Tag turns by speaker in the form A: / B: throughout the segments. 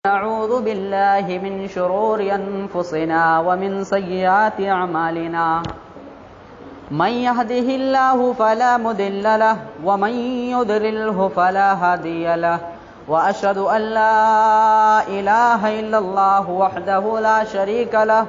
A: نعوذ بالله من شرور أنفسنا ومن سيئات أعمالنا من يهده الله فلا مضل له ومن يضلله فلا هادي له وأشهد أن لا إله إلا الله وحده لا شريك له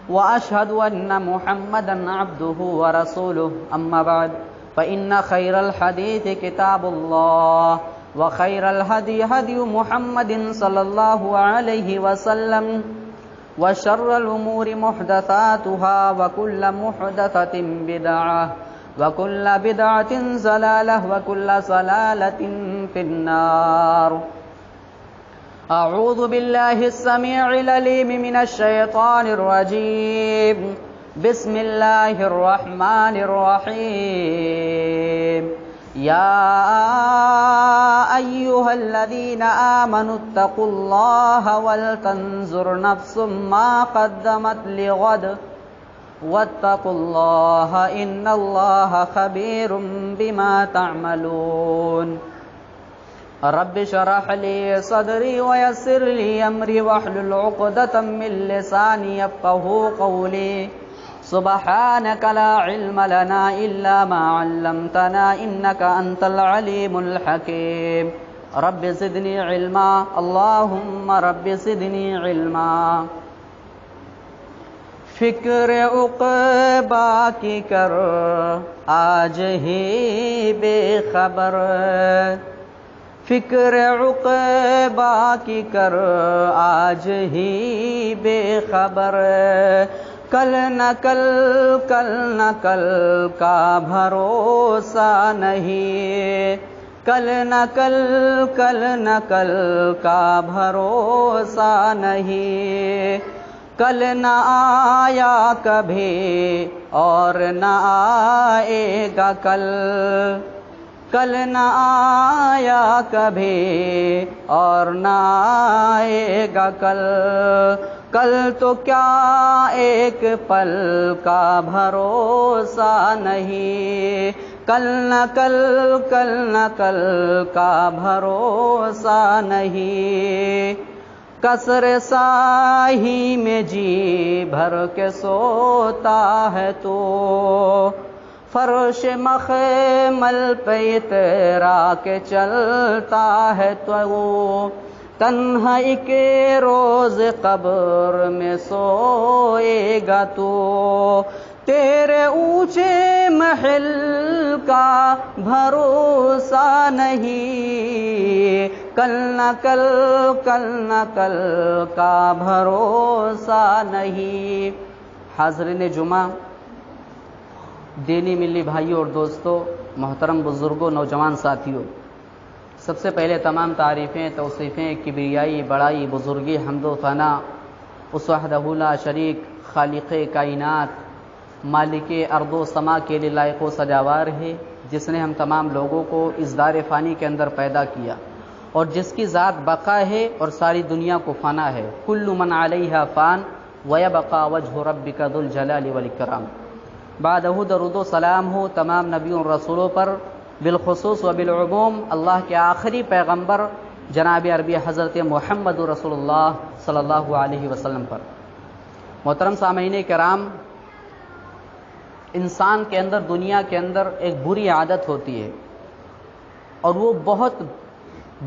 A: وأشهد أن محمدا عبده ورسوله أما بعد فإن خير الحديث كتاب الله وخير الهدي هدي محمد صلى الله عليه وسلم وشر الأمور محدثاتها وكل محدثة بدعة وكل بدعة ضلالة وكل ضلالة في النار. أعوذ بالله السميع العليم من الشيطان الرجيم. بسم الله الرحمن الرحيم. يا أيها الذين آمنوا اتقوا الله ولتنظر نفس ما قدمت لغد واتقوا الله إن الله خبير بما تعملون. رب اشرح لي صدري ويسر لي أمري واحلل عقدة من لساني يفقهوا قولي. سبحانك لا علم لنا إلا ما علمتنا إنك أنت العليم الحكيم. رب زدني علما اللهم رب زدني علما. فکر عقبا کی کر آج ہی بے خبر. فکر عقبا کی کر آج ہی بے خبر. کل نہ کل کا بھروسہ نہیں. کل نہ کل کا بھروسہ نہیں. کل نہ آیا کبھی اور نہ آئے گا کل. کل نہ آیا کبھی اور نہ آئے گا کل. کل تو کیا ایک پل کا بھروسہ نہیں. کل نہ کل کا بھروسہ نہیں. کثر ساہی میں جی بھر کے سوتا ہے تو. فرش مخمل پہ اترا کے چلتا ہے تو. تنہائی کے روز قبر میں سوئے گا تو. تیرے اونچے محل کا بھروسہ نہیں. کل نہ کل کا بھروسہ نہیں. حاضرین جمعہ، دینی ملی بھائیوں اور دوستوں، محترم بزرگوں، نوجوان ساتھیوں، سب سے پہلے تمام تعریفیں، توصیفیں، کبریائی، بڑائی، بزرگی، حمد و ثنا اس وحدہ لا شریک خالق کائنات مالک ارض و سما کے لیے لائق و سجاوار ہے، جس نے ہم تمام لوگوں کو اس دار فانی کے اندر پیدا کیا اور جس کی ذات بقا ہے اور ساری دنیا کو فنا ہے. کل من علیہا فان ویبقى وجہ ربک ذو الجلال والاکرام. بعدہ درود و سلام ہو تمام نبیوں اور رسولوں پر، بالخصوص و بالعموم اللہ کے آخری پیغمبر جناب عربی حضرت محمد رسول اللہ صلی اللہ علیہ وسلم پر. محترم سامعین کرام، انسان کے اندر، دنیا کے اندر ایک بری عادت ہوتی ہے اور وہ بہت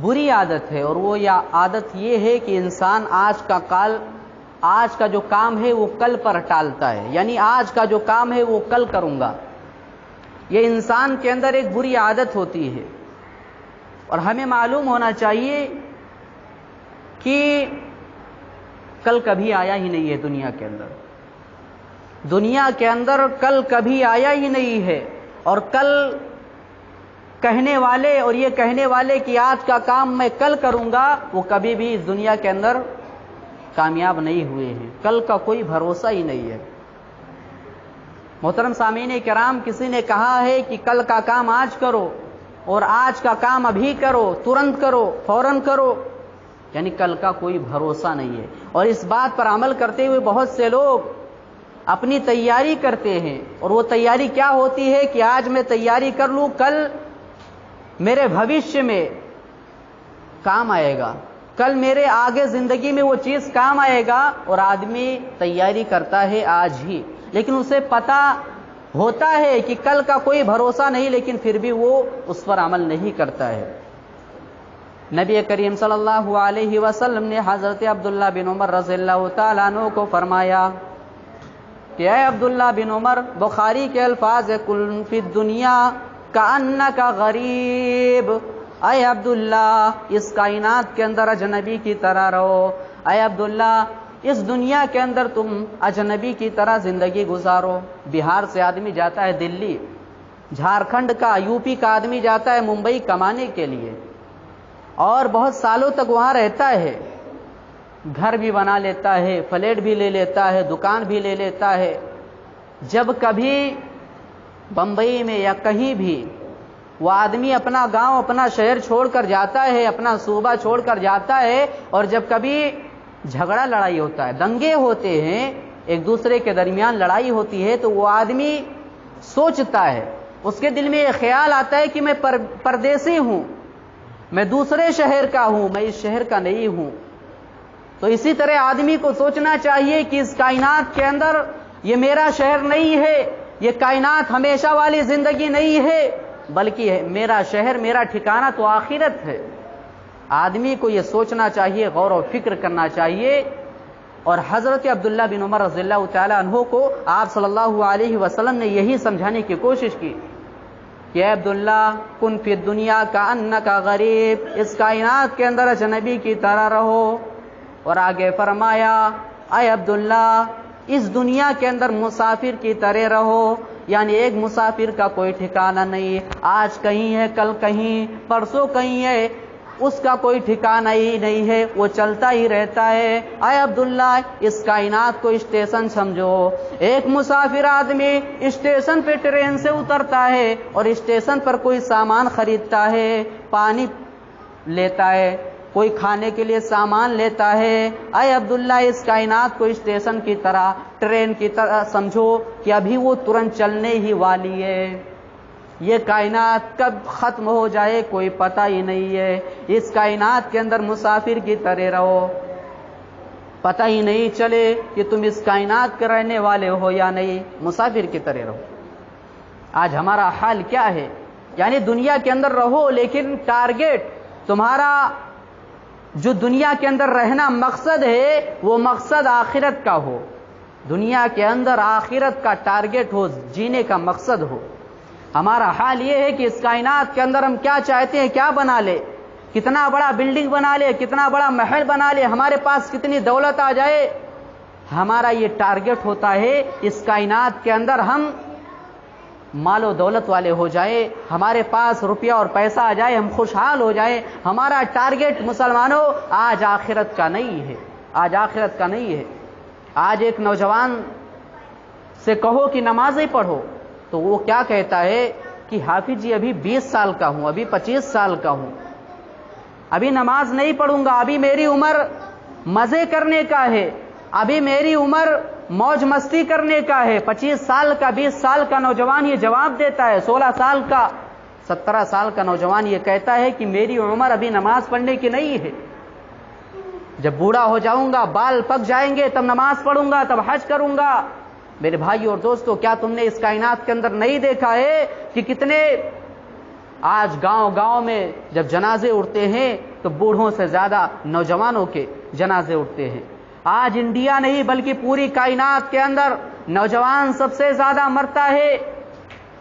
A: بری عادت ہے، اور وہ عادت یہ ہے کہ انسان آج کا جو کام ہے وہ کل پر ٹالتا ہے. یعنی آج کا جو کام ہے وہ کل کروں گا. یہ انسان کے اندر ایک بری عادت ہوتی ہے اور ہمیں معلوم ہونا چاہیے کہ کل کبھی آیا ہی نہیں ہے. دنیا کے اندر کل کبھی آیا ہی نہیں ہے. اور کل کہنے والے اور یہ کہنے والے کہ آج کا کام میں کل کروں گا، وہ کبھی بھی اس دنیا کے اندر کامیاب نہیں ہوئے ہیں. کل کا کوئی بھروسہ ہی نہیں ہے. محترم سامعین کرام، کسی نے کہا ہے کہ کل کا کام آج کرو اور آج کا کام ابھی کرو، ترنت کرو، فوراً کرو، یعنی کل کا کوئی بھروسہ نہیں ہے. اور اس بات پر عمل کرتے ہوئے بہت سے لوگ اپنی تیاری کرتے ہیں، اور وہ تیاری کیا ہوتی ہے کہ آج میں تیاری کر لوں، کل میرے بھوشیہ میں کام آئے گا. کل میرے آگے زندگی میں وہ چیز کام آئے گا، اور آدمی تیاری کرتا ہے آج ہی، لیکن اسے پتہ ہوتا ہے کہ کل کا کوئی بھروسہ نہیں، لیکن پھر بھی وہ اس پر عمل نہیں کرتا ہے۔ نبی کریم صلی اللہ علیہ وسلم نے حضرت عبداللہ بن عمر رضی اللہ تعالیٰ عنہ کو فرمایا کہ اے عبداللہ بن عمر، بخاری کے الفاظ ہے کل فی الدنیا کأنک غریب، اے عبداللہ اس کائنات کے اندر اجنبی کی طرح رہو، اے عبداللہ اس دنیا کے اندر تم اجنبی کی طرح زندگی گزارو۔ بہار سے آدمی جاتا ہے دلی، جھارکھنڈ کا، یو پی کا آدمی جاتا ہے ممبئی کمانے کے لیے، اور بہت سالوں تک وہاں رہتا ہے، گھر بھی بنا لیتا ہے، فلیٹ بھی لے لیتا ہے، دکان بھی لے لیتا ہے۔ جب کبھی بمبئی میں یا کہیں بھی وہ آدمی اپنا گاؤں، اپنا شہر چھوڑ کر جاتا ہے، اپنا صوبہ چھوڑ کر جاتا ہے، اور جب کبھی جھگڑا لڑائی ہوتا ہے، دنگے ہوتے ہیں، ایک دوسرے کے درمیان لڑائی ہوتی ہے، تو وہ آدمی سوچتا ہے، اس کے دل میں یہ خیال آتا ہے کہ میں پردیسی ہوں، میں دوسرے شہر کا ہوں، میں اس شہر کا نہیں ہوں۔ تو اسی طرح آدمی کو سوچنا چاہیے کہ اس کائنات کے اندر یہ میرا شہر نہیں ہے، یہ کائنات ہمیشہ والی زندگی نہیں ہے، بلکہ میرا شہر، میرا ٹھکانہ تو آخرت ہے۔ آدمی کو یہ سوچنا چاہیے، غور و فکر کرنا چاہیے۔ اور حضرت عبداللہ بن عمر رضی اللہ تعالیٰ عنہ کو آپ صلی اللہ علیہ وسلم نے یہی سمجھانے کی کوشش کی کہ اے عبداللہ کن فی الدنیا کأنک غریب، اس کائنات کے اندر اجنبی کی طرح رہو۔ اور آگے فرمایا اے عبداللہ اس دنیا کے اندر مسافر کی طرح رہو، یعنی ایک مسافر کا کوئی ٹھکانہ نہیں، آج کہیں ہے، کل کہیں، پرسوں کہیں ہے، اس کا کوئی ٹھکانہ ہی نہیں ہے، وہ چلتا ہی رہتا ہے۔ اے عبداللہ اس کائنات کو اسٹیشن سمجھو، ایک مسافر آدمی اسٹیشن پہ ٹرین سے اترتا ہے اور اسٹیشن پر کوئی سامان خریدتا ہے، پانی لیتا ہے، کوئی کھانے کے لیے سامان لیتا ہے۔ اے عبداللہ اس کائنات کو اسٹیشن کی طرح، ٹرین کی طرح سمجھو کہ ابھی وہ ترنت چلنے ہی والی ہے، یہ کائنات کب ختم ہو جائے کوئی پتہ ہی نہیں ہے۔ اس کائنات کے اندر مسافر کی طرح رہو، پتہ ہی نہیں چلے کہ تم اس کائنات کے رہنے والے ہو یا نہیں، مسافر کی طرح رہو۔ آج ہمارا حال کیا ہے؟ یعنی دنیا کے اندر رہو، لیکن ٹارگیٹ تمہارا جو دنیا کے اندر رہنا مقصد ہے، وہ مقصد آخرت کا ہو، دنیا کے اندر آخرت کا ٹارگیٹ ہو، جینے کا مقصد ہو۔ ہمارا حال یہ ہے کہ اس کائنات کے اندر ہم کیا چاہتے ہیں، کیا بنا لے، کتنا بڑا بلڈنگ بنا لے، کتنا بڑا محل بنا لے، ہمارے پاس کتنی دولت آ جائے، ہمارا یہ ٹارگیٹ ہوتا ہے اس کائنات کے اندر ہم مال و دولت والے ہو جائے، ہمارے پاس روپیہ اور پیسہ آ جائے، ہم خوشحال ہو جائیں۔ ہمارا ٹارگیٹ مسلمانوں آج آخرت کا نہیں ہے، آج آخرت کا نہیں ہے۔ آج ایک نوجوان سے کہو کہ نمازیں پڑھو تو وہ کیا کہتا ہے کہ حافظ جی ابھی 20 سال کا ہوں، ابھی 25 سال کا ہوں، ابھی نماز نہیں پڑھوں گا، ابھی میری عمر مزے کرنے کا ہے، ابھی میری عمر موج مستی کرنے کا ہے۔ 25 سال کا، 20 سال کا نوجوان یہ جواب دیتا ہے، 16 سال کا، 17 سال کا نوجوان یہ کہتا ہے کہ میری عمر ابھی نماز پڑھنے کی نہیں ہے، جب بوڑھا ہو جاؤں گا، بال پک جائیں گے، تب نماز پڑھوں گا، تب حج کروں گا۔ میرے بھائی اور دوستو، کیا تم نے اس کائنات کے اندر نہیں دیکھا ہے کہ کتنے آج گاؤں گاؤں میں جب جنازے اٹھتے ہیں تو بوڑھوں سے زیادہ نوجوانوں کے جنازے اٹھتے ہیں۔ آج انڈیا نہیں بلکہ پوری کائنات کے اندر نوجوان سب سے زیادہ مرتا ہے،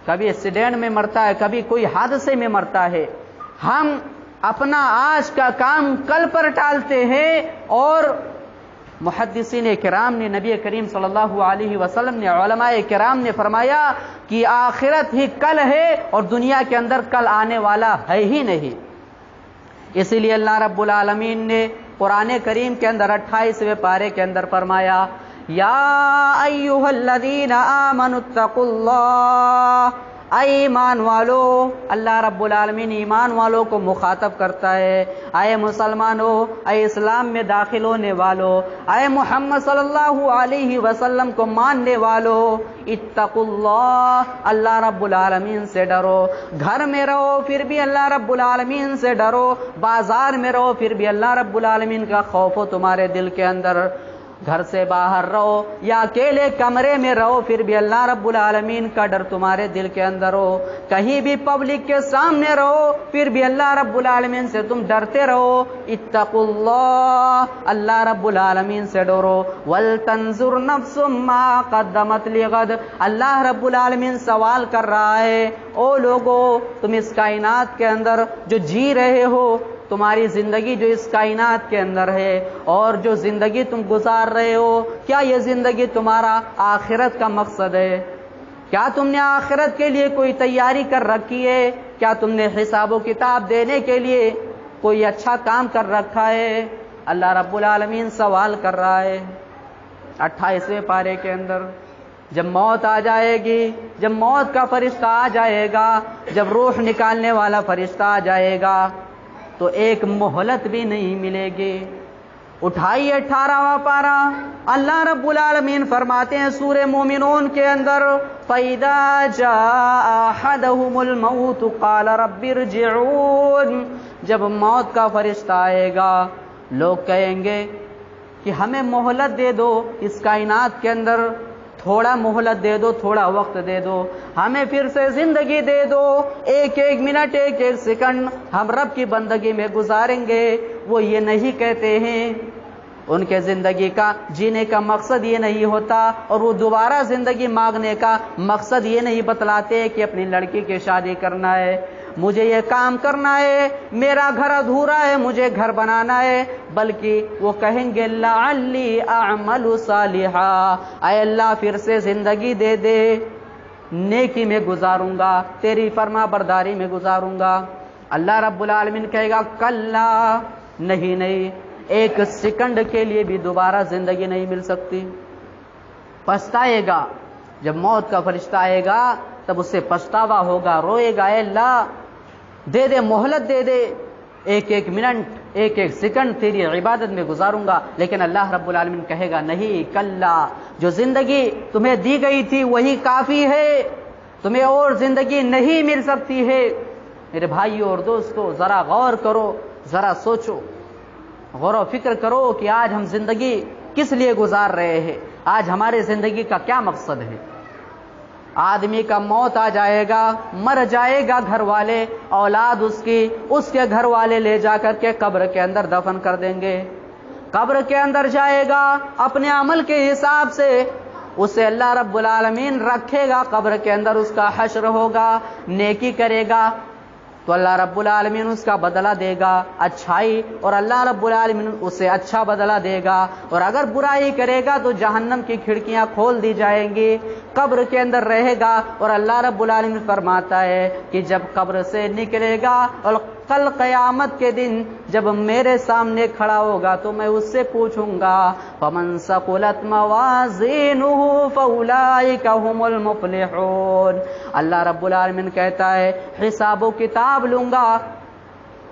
A: کبھی ایکسیڈنٹ میں مرتا ہے، کبھی کوئی حادثے میں مرتا ہے۔ ہم اپنا آج کا کام کل پر ٹالتے ہیں، اور محدثین کرام نے، نبی کریم صلی اللہ علیہ وسلم نے، علماء کرام نے فرمایا کہ آخرت ہی کل ہے اور دنیا کے اندر کل آنے والا ہے ہی نہیں۔ اسی لیے اللہ رب العالمین نے قرآن کریم کے اندر 28ویں پارے کے اندر فرمایا یا ایھا الذین آمنوا اتقوا اللہ، اے ایمان والو، اللہ رب العالمین ایمان والوں کو مخاطب کرتا ہے، اے مسلمانوں، اے اسلام میں داخل ہونے والو، اے محمد صلی اللہ علیہ وسلم کو ماننے والو، اتقوا اللہ، اللہ رب العالمین سے ڈرو۔ گھر میں رہو پھر بھی اللہ رب العالمین سے ڈرو، بازار میں رہو پھر بھی اللہ رب العالمین کا خوف ہو تمہارے دل کے اندر، گھر سے باہر رہو یا اکیلے کمرے میں رہو پھر بھی اللہ رب العالمین کا ڈر تمہارے دل کے اندر ہو، کہیں بھی پبلک کے سامنے رہو پھر بھی اللہ رب العالمین سے تم ڈرتے رہو۔ اتقوا اللہ، اللہ رب العالمین سے ڈرو۔ وَلْتَنْظُرْ نَفْسٌ مَّا قَدَّمَتْ لِغَدٍ، اللہ رب العالمین سوال کر رہا ہے، او لوگو تم اس کائنات کے اندر جو جی رہے ہو، تمہاری زندگی جو اس کائنات کے اندر ہے اور جو زندگی تم گزار رہے ہو، کیا یہ زندگی تمہارا آخرت کا مقصد ہے؟ کیا تم نے آخرت کے لیے کوئی تیاری کر رکھی ہے؟ کیا تم نے حساب و کتاب دینے کے لیے کوئی اچھا کام کر رکھا ہے؟ اللہ رب العالمین سوال کر رہا ہے 28ویں پارے کے اندر۔ جب موت آ جائے گی، جب موت کا فرشتہ آ جائے گا، جب روح نکالنے والا فرشتہ آ جائے گا تو ایک مہلت بھی نہیں ملے گی۔ اٹھائیے 18واں پارہ، اللہ رب العالمین فرماتے ہیں سورہ مومنون کے اندر، فَإِذَا جَاءَ أَحَدَهُمُ الْمَوْتُ قَالَ رَبِّ ارْجِعُونِ، جب موت کا فرشتہ آئے گا لوگ کہیں گے کہ ہمیں مہلت دے دو، اس کائنات کے اندر تھوڑا مہلت دے دو، تھوڑا وقت دے دو، ہمیں پھر سے زندگی دے دو، ایک ایک منٹ ایک ایک سیکنڈ ہم رب کی بندگی میں گزاریں گے۔ وہ یہ نہیں کہتے ہیں، ان کے زندگی کا جینے کا مقصد یہ نہیں ہوتا، اور وہ دوبارہ زندگی مانگنے کا مقصد یہ نہیں بتلاتے کہ اپنی لڑکی کی شادی کرنا ہے، مجھے یہ کام کرنا ہے، میرا گھر ادھورا ہے مجھے گھر بنانا ہے، بلکہ وہ کہیں گے لعلی اعمل صالحا، اے اللہ پھر سے زندگی دے دے، نیکی میں گزاروں گا، تیری فرما برداری میں گزاروں گا۔ اللہ رب العالمین کہے گا کلا، نہیں، ایک سیکنڈ کے لیے بھی دوبارہ زندگی نہیں مل سکتی۔ پچھتائے گا، جب موت کا فرشتہ آئے گا تب اس سے پچھتاوا ہوگا، روئے گا، اے اللہ دے دے، مہلت دے دے، ایک ایک منٹ ایک ایک سیکنڈ تیری عبادت میں گزاروں گا۔ لیکن اللہ رب العالمین کہے گا نہیں، کلا، جو زندگی تمہیں دی گئی تھی وہی کافی ہے، تمہیں اور زندگی نہیں مل سکتی ہے۔ میرے بھائیوں اور دوستو، ذرا غور کرو، ذرا سوچو، غور و فکر کرو کہ آج ہم زندگی کس لیے گزار رہے ہیں، آج ہمارے زندگی کا کیا مقصد ہے۔ آدمی کا موت آ جائے گا، مر جائے گا، گھر والے، اولاد اس کے گھر والے لے جا کر کے قبر کے اندر دفن کر دیں گے۔ قبر کے اندر جائے گا، اپنے عمل کے حساب سے اسے اللہ رب العالمین رکھے گا، قبر کے اندر اس کا حشر ہوگا، نیکی کرے گا تو اللہ رب العالمین اس کا بدلہ دے گا اچھائی، اور اللہ رب العالمین اسے اچھا بدلہ دے گا، اور اگر برائی کرے گا تو جہنم کی کھڑکیاں کھول دی جائیں گی، قبر کے اندر رہے گا۔ اور اللہ رب العالمین فرماتا ہے کہ جب قبر سے نکلے گا اور کل قیامت کے دن جب میرے سامنے کھڑا ہوگا تو میں اس سے پوچھوں گا فَمَنْ ثَقُلَتْ مَوَازِينُهُ فَأُولَئِكَ هُمُ الْمُفْلِحُونَ۔ اللہ رب العالمین کہتا ہے حساب و کتاب لوں گا،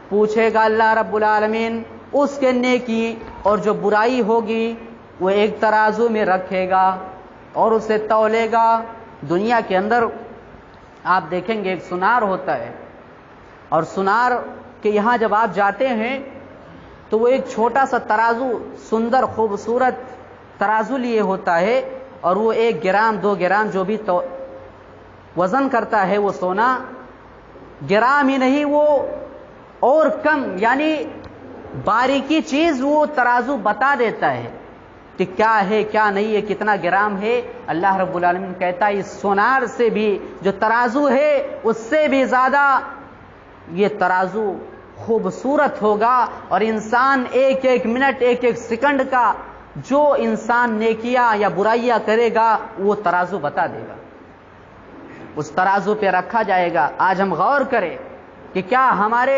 A: پوچھے گا اللہ رب العالمین اس کے نیکی اور جو برائی ہوگی وہ ایک ترازو میں رکھے گا اور اسے تولے گا۔ دنیا کے اندر آپ دیکھیں گے ایک سنار ہوتا ہے، اور سنار کے یہاں جب آپ جاتے ہیں تو وہ ایک چھوٹا سا ترازو، سندر خوبصورت ترازو لیے ہوتا ہے، اور وہ 1 گرام 2 گرام جو بھی وزن کرتا ہے وہ سونا، گرام ہی نہیں وہ اور کم، یعنی باریکی چیز وہ ترازو بتا دیتا ہے کہ کیا ہے کیا نہیں ہے، کتنا گرام ہے۔ اللہ رب العالمین کہتا ہے اس سونار سے بھی جو ترازو ہے اس سے بھی زیادہ یہ ترازو خوبصورت ہوگا، اور انسان ایک ایک منٹ ایک ایک سیکنڈ کا جو انسان نیکیاں یا برائیاں کرے گا وہ ترازو بتا دے گا، اس ترازو پہ رکھا جائے گا۔ آج ہم غور کریں کہ کیا ہمارے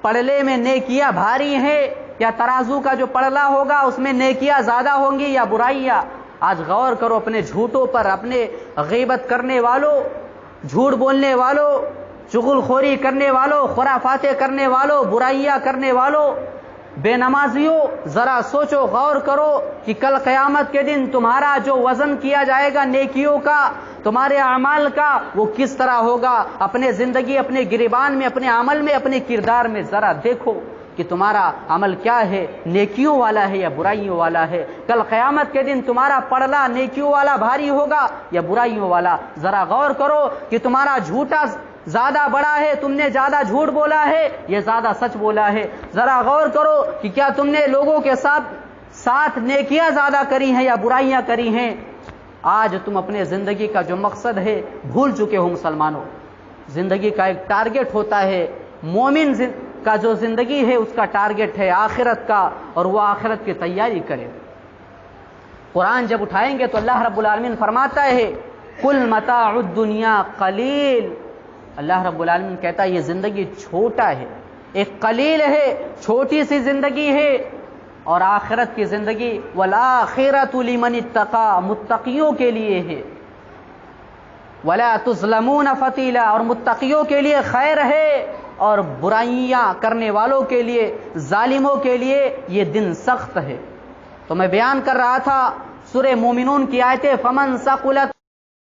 A: پڑلے میں نیکیاں بھاری ہیں، یا ترازو کا جو پڑلا ہوگا اس میں نیکیاں زیادہ ہوں گی یا برائیاں؟ آج غور کرو اپنے جھوٹوں پر، اپنے غیبت کرنے والوں، جھوٹ بولنے والوں، چغل خوری کرنے والوں، خرافاتیں کرنے والوں، برائیاں کرنے والوں، بے نمازیوں، ذرا سوچو، غور کرو کہ کل قیامت کے دن تمہارا جو وزن کیا جائے گا نیکیوں کا، تمہارے اعمال کا، وہ کس طرح ہوگا۔ اپنے زندگی، اپنے گریبان میں، اپنے عمل میں، اپنے کردار میں ذرا دیکھو کہ تمہارا عمل کیا ہے، نیکیوں والا ہے یا برائیوں والا ہے۔ کل قیامت کے دن تمہارا پڑلا نیکیوں والا بھاری ہوگا یا برائیوں والا۔ ذرا غور کرو کہ تمہارا جھوٹا زیادہ بڑا ہے، تم نے زیادہ جھوٹ بولا ہے یا زیادہ سچ بولا ہے۔ ذرا غور کرو کہ کیا تم نے لوگوں کے ساتھ نیکیاں زیادہ کری ہیں یا برائیاں کری ہیں۔ آج تم اپنے زندگی کا جو مقصد ہے بھول چکے ہو مسلمانوں۔ زندگی کا ایک ٹارگٹ ہوتا ہے، مومن کا جو زندگی ہے اس کا ٹارگٹ ہے آخرت کا، اور وہ آخرت کی تیاری کرے۔ قرآن جب اٹھائیں گے تو اللہ رب العالمین فرماتا ہے کل متاع الدنیا قلیل۔ اللہ رب العالمین کہتا ہے یہ زندگی چھوٹا ہے، ایک قلیل ہے، چھوٹی سی زندگی ہے، اور آخرت کی زندگی والآخرۃ لمن اتقى، متقیوں کے لیے ہے۔ ولا تظلمون فتیلا، اور متقیوں کے لیے خیر ہے، اور برائیاں کرنے والوں کے لیے، ظالموں کے لیے یہ دن سخت ہے۔ تو میں بیان کر رہا تھا سورہ مومنون کی آیتیں فمن ثقلت